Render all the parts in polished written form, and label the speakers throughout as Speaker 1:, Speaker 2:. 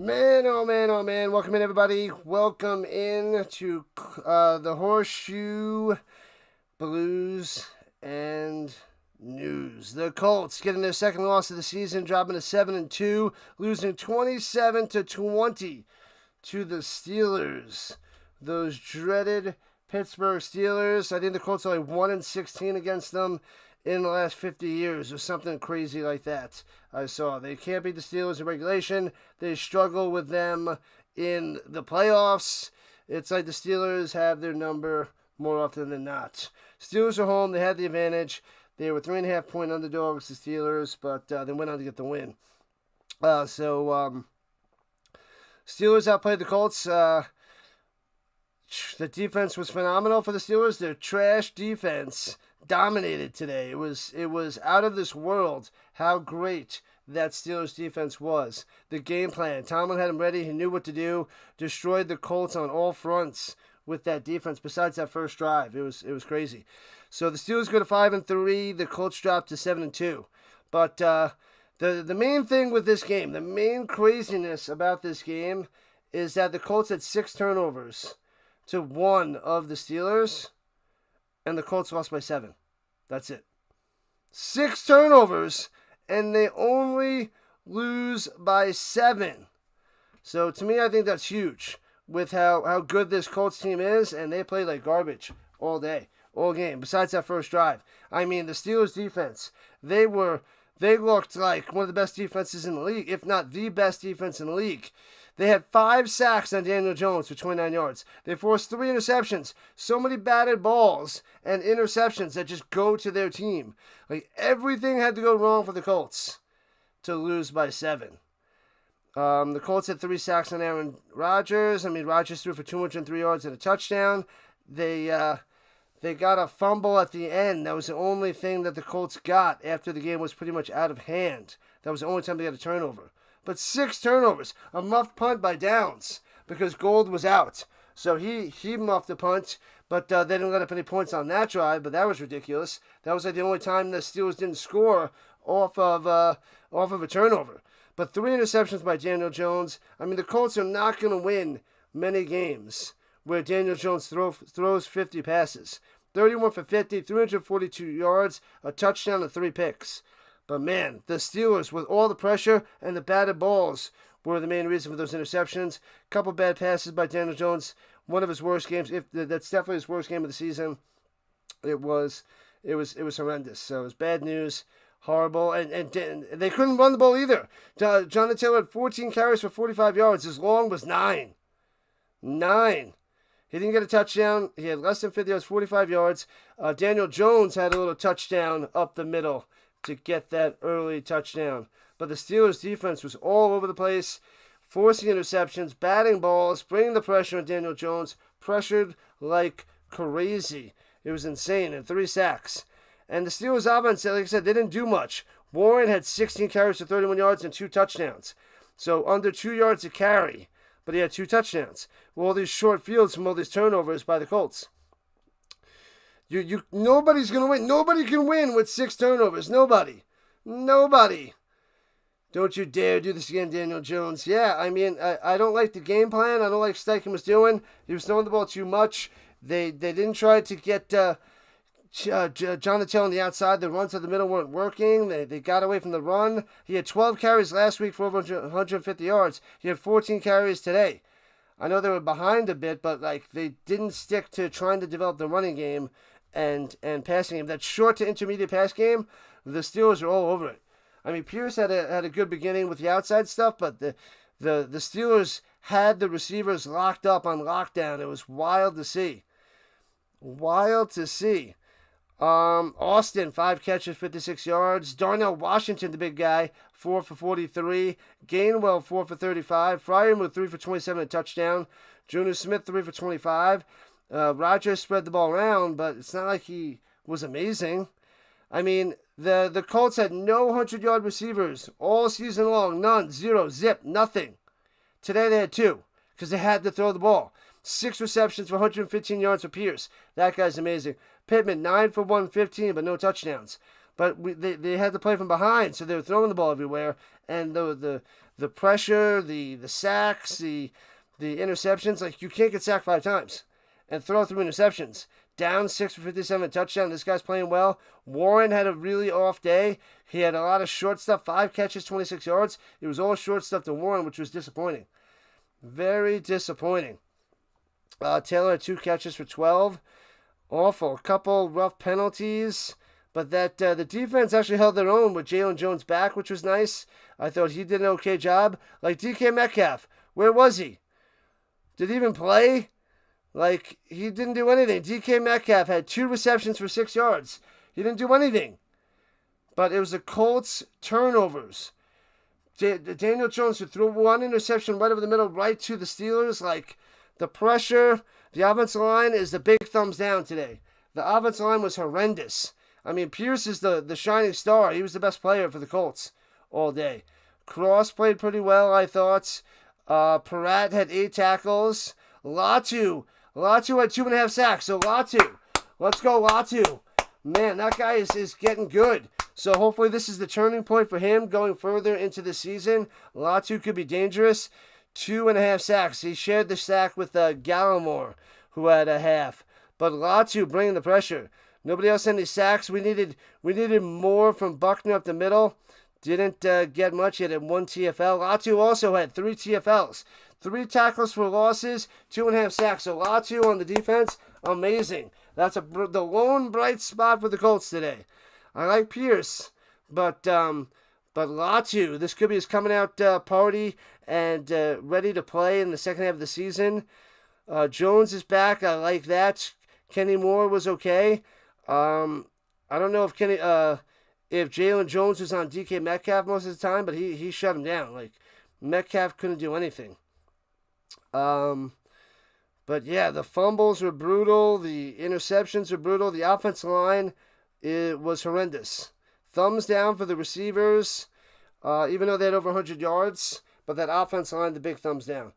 Speaker 1: Man, oh man, oh man. Welcome in, everybody. Welcome in to the Horseshoe Blues and News. The Colts getting their second loss of the season, dropping to 7-2, losing 27-20 to the Steelers. Those dreaded Pittsburgh Steelers. I think the Colts are like 1-16 against them in the last 50 years or something crazy like that. I saw they can't beat the Steelers in regulation. They struggle with them in the playoffs. It's like the Steelers have their number more often than not. Steelers are home. They had the advantage. They were 3.5-point underdogs, the Steelers, but they went on to get the win. Steelers outplayed the Colts. The defense was phenomenal for the Steelers. Their trash defense dominated today. It was out of this world how great that Steelers defense was. The game plan, Tomlin had him ready. He knew what to do. Destroyed the Colts on all fronts with that defense. Besides that first drive, it was crazy. So the Steelers go to 5-3. The Colts drop to 7-2. But the main thing with this game, the main craziness about this game, is that the Colts had 6 turnovers to 1 of the Steelers, and the Colts lost by 7. That's it. 6 turnovers, and they only lose by 7. So to me, I think that's huge with how good this Colts team is, and they played like garbage all day, all game, besides that first drive. I mean, the Steelers defense, they looked like one of the best defenses in the league, if not the best defense in the league. They had 5 sacks on Daniel Jones for 29 yards. They forced 3 interceptions. So many batted balls and interceptions that just go to their team. Like, everything had to go wrong for the Colts to lose by 7. The Colts had 3 sacks on Aaron Rodgers. I mean, Rodgers threw for 203 yards and a touchdown. They got a fumble at the end. That was the only thing that the Colts got after the game was pretty much out of hand. That was the only time they got a turnover. But 6 turnovers, a muffed punt by Downs because Gold was out. So he muffed the punt, but they didn't let up any points on that drive, but that was ridiculous. That was like the only time the Steelers didn't score off of a turnover. But 3 interceptions by Daniel Jones. I mean, the Colts are not going to win many games where Daniel Jones throws 50 passes. 31 for 50, 342 yards, a touchdown, and 3 picks. But man, the Steelers, with all the pressure and the batted balls, were the main reason for those interceptions. Couple bad passes by Daniel Jones. One of his worst games. That's definitely his worst game of the season. It was horrendous. So it was bad news, horrible, and they couldn't run the ball either. Jonathan Taylor had 14 carries for 45 yards. His long was 9. 9. He didn't get a touchdown. He had less than 50 yards, 45 yards. Daniel Jones had a little touchdown up the middle to get that early touchdown. But the Steelers' defense was all over the place, forcing interceptions, batting balls, bringing the pressure on Daniel Jones, pressured like crazy. It was insane, and 3 sacks. And the Steelers' offense, like I said, they didn't do much. Warren had 16 carries for 31 yards and 2 touchdowns. So under 2 yards a carry, but he had 2 touchdowns. Well, all these short fields from all these turnovers by the Colts. Nobody's going to win. Nobody can win with 6 turnovers. Nobody. Don't you dare do this again, Daniel Jones. Yeah, I mean, I don't like the game plan. I don't like Steichen was doing. He was throwing the ball too much. They didn't try to get Jonathan Taylor on the outside. The runs to the middle weren't working. They got away from the run. He had 12 carries last week for over 150 yards. He had 14 carries today. I know they were behind a bit, but like they didn't stick to trying to develop the running game and passing game. That short to intermediate pass game, the Steelers are all over it. I mean, Pierce had a good beginning with the outside stuff, but the Steelers had the receivers locked up on lockdown. It was wild to see. Austin, 5 catches, 56 yards. Darnell Washington, the big guy, 4 for 43. Gainwell, 4 for 35. Fryermuth, 3 for 27, a touchdown. Junior Smith, 3 for 25. Rodgers spread the ball around, but it's not like he was amazing. I mean, the Colts had no 100-yard receivers all season long. None. 0. Zip. Nothing. Today they had 2 because they had to throw the ball. 6 receptions for 115 yards for Pierce. That guy's amazing. Pittman, 9 for 115, but no touchdowns. But they had to play from behind, so they were throwing the ball everywhere. And the the pressure, the sacks, the interceptions. Like, you can't get sacked 5 times and throw 3 interceptions. Down 6 for 57, touchdown. This guy's playing well. Warren had a really off day. He had a lot of short stuff, 5 catches, 26 yards. It was all short stuff to Warren, which was disappointing. Very disappointing. Taylor had 2 catches for 12. Awful. A couple rough penalties. But that the defense actually held their own with Jalen Jones back, which was nice. I thought he did an okay job. Like DK Metcalf, where was he? Did he even play? Like, he didn't do anything. DK Metcalf had 2 receptions for 6 yards. He didn't do anything. But it was the Colts turnovers. Daniel Jones threw 1 interception right over the middle, right to the Steelers. Like, the pressure, the offensive line is the big thumbs down today. The offensive line was horrendous. I mean, Pierce is the shining star. He was the best player for the Colts all day. Cross played pretty well, I thought. Peratt had 8 tackles. Latu had 2.5 sacks. So Latu, let's go Latu. Man, that guy is getting good. So hopefully this is the turning point for him going further into the season. Latu could be dangerous. 2.5 sacks. He shared the sack with Gallimore, who had a half. But Latu bringing the pressure. Nobody else had any sacks. We needed more from Buckner up the middle. Didn't get much. He had 1 TFL. Latu also had 3 TFLs. 3 tackles for losses, 2.5 sacks. So Latu on the defense, amazing. That's the lone bright spot for the Colts today. I like Pierce, but Latu, this could be his coming out party and ready to play in the second half of the season. Jones is back. I like that. Kenny Moore was okay. I don't know if Jalen Jones was on DK Metcalf most of the time, but he shut him down. Like, Metcalf couldn't do anything. But yeah, the fumbles were brutal. The interceptions were brutal. The offensive line, it was horrendous. Thumbs down for the receivers, even though they had over 100 yards. But that offensive line, the big thumbs down.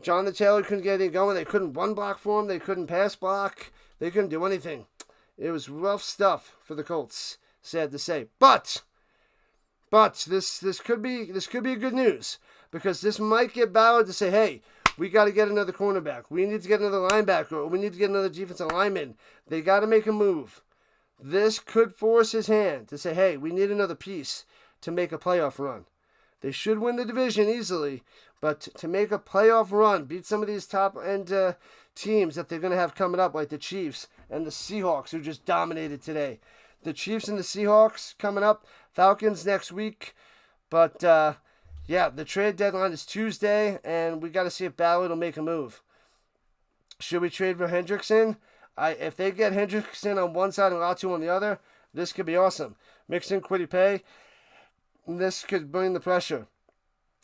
Speaker 1: Jonathan Taylor couldn't get anything going. They couldn't run block for him. They couldn't pass block. They couldn't do anything. It was rough stuff for the Colts. Sad to say. But this could be a good news, because this might get Ballard to say, hey, we got to get another cornerback. We need to get another linebacker. Or we need to get another defensive lineman. They got to make a move. This could force his hand to say, hey, we need another piece to make a playoff run. They should win the division easily, but to make a playoff run, beat some of these top-end teams that they're going to have coming up, like the Chiefs and the Seahawks, who just dominated today. The Chiefs and the Seahawks coming up. Falcons next week. But, yeah, the trade deadline is Tuesday, and we got to see if Ballard will make a move. Should we trade for Hendrickson? If they get Hendrickson on one side and Latu on the other, this could be awesome. Mix in Kwity Paye. This could bring the pressure.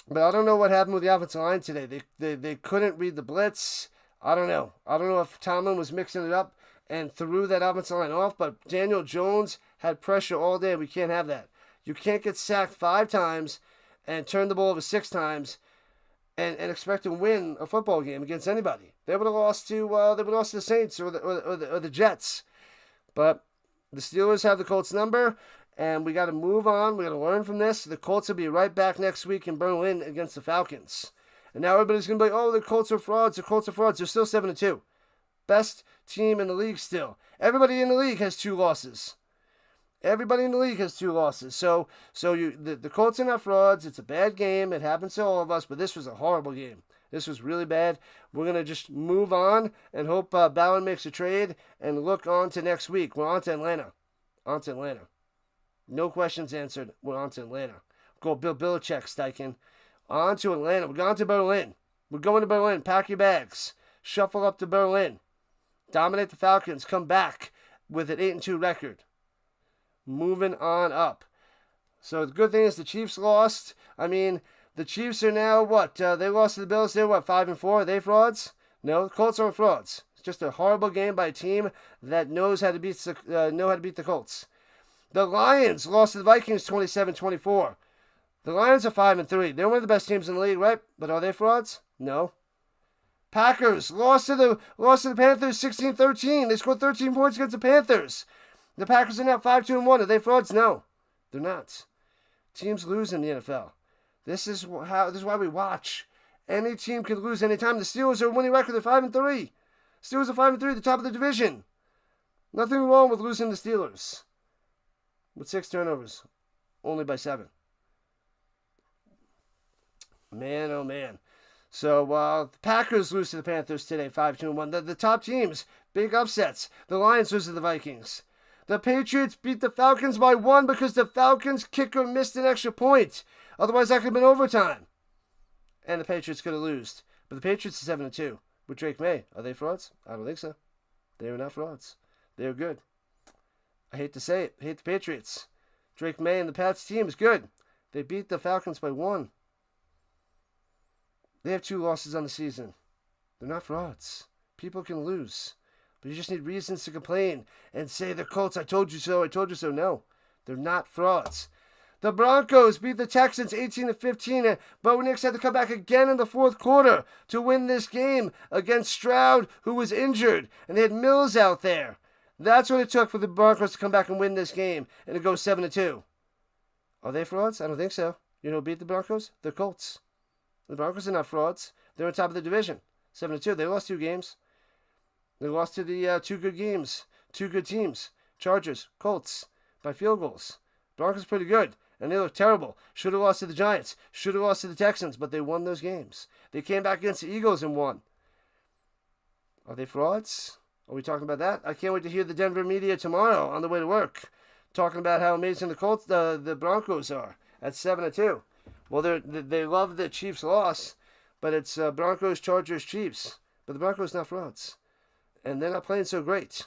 Speaker 1: But I don't know what happened with the offensive line today. They couldn't read the blitz. I don't know. I don't know if Tomlin was mixing it up and threw that offensive line off, but Daniel Jones had pressure all day. We can't have that. You can't get sacked 5 times and turn the ball over 6 times and expect to win a football game against anybody. They would have lost to the Saints or the Jets. But the Steelers have the Colts number, and we got to move on. We got to learn from this. The Colts will be right back next week in Berlin against the Falcons. And now everybody's going to be like, oh, the Colts are frauds. The Colts are frauds. They're still 7-2. Best team in the league still. Everybody in the league has 2 losses. Everybody in the league has 2 losses. So the Colts are not frauds. It's a bad game. It happens to all of us, but this was a horrible game. This was really bad. We're going to just move on and hope Ballard makes a trade and look on to next week. We're on to Atlanta. On to Atlanta. No questions answered. We're on to Atlanta. Go Bill Belichick, Steichen. On to Atlanta. We're going to Berlin. We're going to Berlin. Pack your bags. Shuffle up to Berlin. Dominate the Falcons. Come back with an 8-2 record. Moving on up. So the good thing is the Chiefs lost. I mean, the Chiefs are now what? They lost to the Bills. They're what, 5-4? Are they frauds? No, the Colts aren't frauds. It's just a horrible game by a team that knows how to beat the Colts. The Lions lost to the Vikings 27-24. The Lions are 5-3. They're one of the best teams in the league, right? But are they frauds? No. Packers lost to the Panthers 16-13. They scored 13 points against the Panthers. The Packers are now 5-2-1. Are they frauds? No, they're not. Teams lose in the NFL. This is why we watch. Any team can lose anytime. The Steelers are a winning record. They're 5-3. Steelers are 5-3 at the top of the division. Nothing wrong with losing the Steelers. With 6 turnovers. Only by 7. Man, oh man. So, the Packers lose to the Panthers today, 5-2-1. The top teams, big upsets. The Lions lose to the Vikings. The Patriots beat the Falcons by 1 because the Falcons kicker missed an extra point. Otherwise, that could have been overtime. And the Patriots could have lost. But the Patriots are 7-2. With Drake May, are they frauds? I don't think so. They are not frauds. They are good. I hate to say it. I hate the Patriots. Drake May and the Pats team is good. They beat the Falcons by 1. They have 2 losses on the season. They're not frauds. People can lose. But you just need reasons to complain and say the Colts, I told you so, I told you so. No, they're not frauds. The Broncos beat the Texans 18-15, and Bo Nix had to come back again in the fourth quarter to win this game against Stroud, who was injured, and they had Mills out there. That's what it took for the Broncos to come back and win this game and to go 7-2. Are they frauds? I don't think so. You know who beat the Broncos? The Colts. The Broncos are not frauds. They're on top of the division. 7-2. They lost 2 games. They lost to the 2 good games. 2 good teams. Chargers, Colts, by field goals. Broncos pretty good, and they look terrible. Should have lost to the Giants. Should have lost to the Texans, but they won those games. They came back against the Eagles and won. Are they frauds? Are we talking about that? I can't wait to hear the Denver media tomorrow on the way to work, talking about how amazing the Broncos are at 7-2. Well, they love the Chiefs' loss, but it's Broncos, Chargers, Chiefs. But the Broncos not frauds, and they're not playing so great.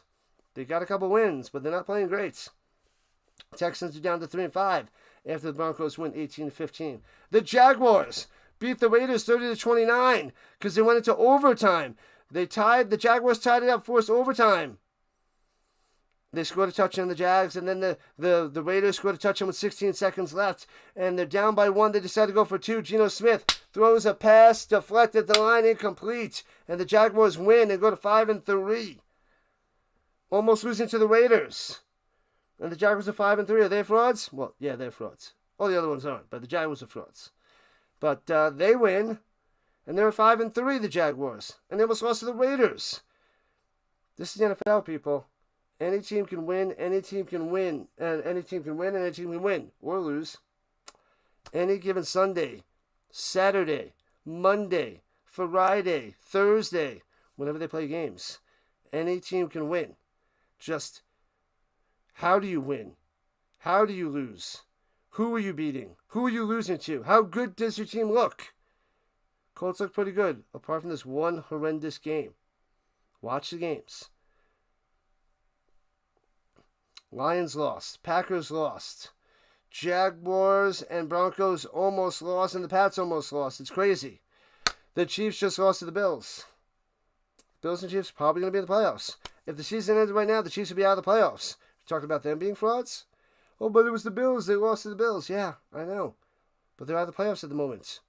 Speaker 1: They got a couple wins, but they're not playing great. Texans are down to 3-5 after the Broncos win 18-15. The Jaguars beat the Raiders 30-29 because they went into overtime. The Jaguars tied it up, forced overtime. They scored a touchdown, the Jags, and then the Raiders scored a touchdown with 16 seconds left. And they're down by 1. They decide to go for 2. Geno Smith throws a pass, deflected the line, incomplete. And the Jaguars win and go to 5-3. Almost losing to the Raiders. And the Jaguars are 5-3. Are they frauds? Well, yeah, they're frauds. All the other ones aren't, but the Jaguars are frauds. But they win, and they're 5-3, the Jaguars. And they almost lost to the Raiders. This is the NFL, people. Any team can win, any team can win, and any team can win, and any team can win or lose. Any given Sunday, Saturday, Monday, Friday, Thursday, whenever they play games, any team can win. Just how do you win? How do you lose? Who are you beating? Who are you losing to? How good does your team look? Colts look pretty good, apart from this one horrendous game. Watch the games. Lions lost. Packers lost. Jaguars and Broncos almost lost, and the Pats almost lost. It's crazy. The Chiefs just lost to the Bills. Bills and Chiefs probably going to be in the playoffs. If the season ended right now, the Chiefs would be out of the playoffs. You talking about them being frauds? Oh, but it was the Bills. They lost to the Bills. Yeah, I know. But they're out of the playoffs at the moment.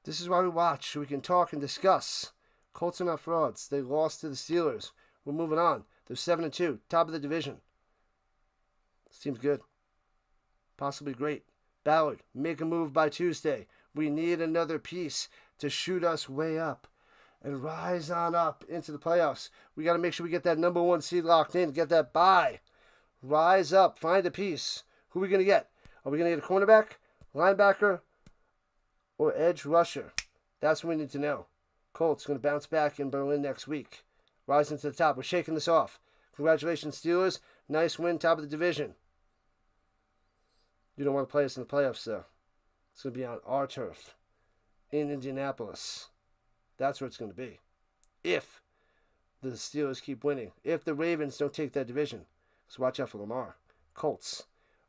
Speaker 1: This is why we watch, so we can talk and discuss. Colts are not frauds. They lost to the Steelers. We're moving on. They're 7-2, top of the division. This team's good. Possibly great. Ballard, make a move by Tuesday. We need another piece to shoot us way up and rise on up into the playoffs. We got to make sure we get that number 1 seed locked in, get that bye. Rise up, find a piece. Who are we going to get? Are we going to get a cornerback, linebacker, or edge rusher? That's what we need to know. Colts going to bounce back in Berlin next week. Rising to the top. We're shaking this off. Congratulations, Steelers. Nice win, top of the division. You don't want to play us in the playoffs, though. It's going to be on our turf in Indianapolis. That's where it's going to be. If the Steelers keep winning. If the Ravens don't take that division. So watch out for Lamar. Colts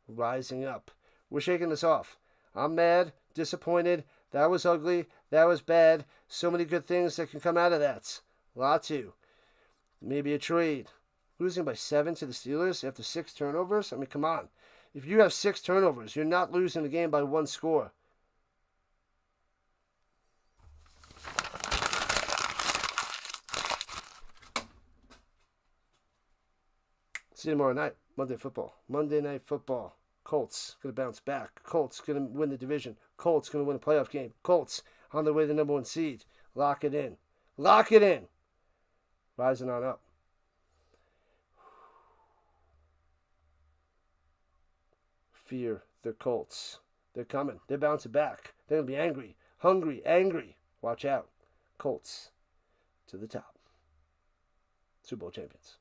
Speaker 1: rising up. We're shaking this off. I'm mad, disappointed. That was ugly. That was bad. So many good things that can come out of that. A lot to. Maybe a trade. Losing by 7 to the Steelers after 6 turnovers? I mean, come on. If you have 6 turnovers, you're not losing the game by 1 score. See you tomorrow night. Monday Night Football. Colts going to bounce back. Colts going to win the division. Colts going to win a playoff game. Colts on their way to the number 1 seed. Lock it in. Lock it in. Rising on up. Fear the Colts. They're coming. They're bouncing back. They're going to be angry. Hungry. Angry. Watch out. Colts to the top. Super Bowl champions.